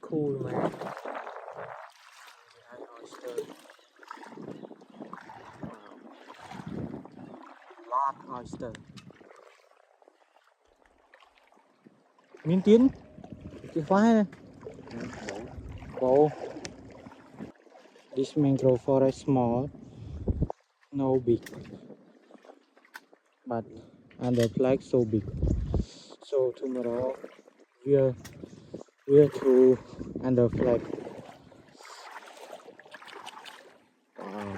cool, man. Behind oyster. Wow. Lot oyster. Miếng tiến, chữ khoai này. Bowl. This mangrove forest small, no big, but under flag so big. So tomorrow we're to under flag.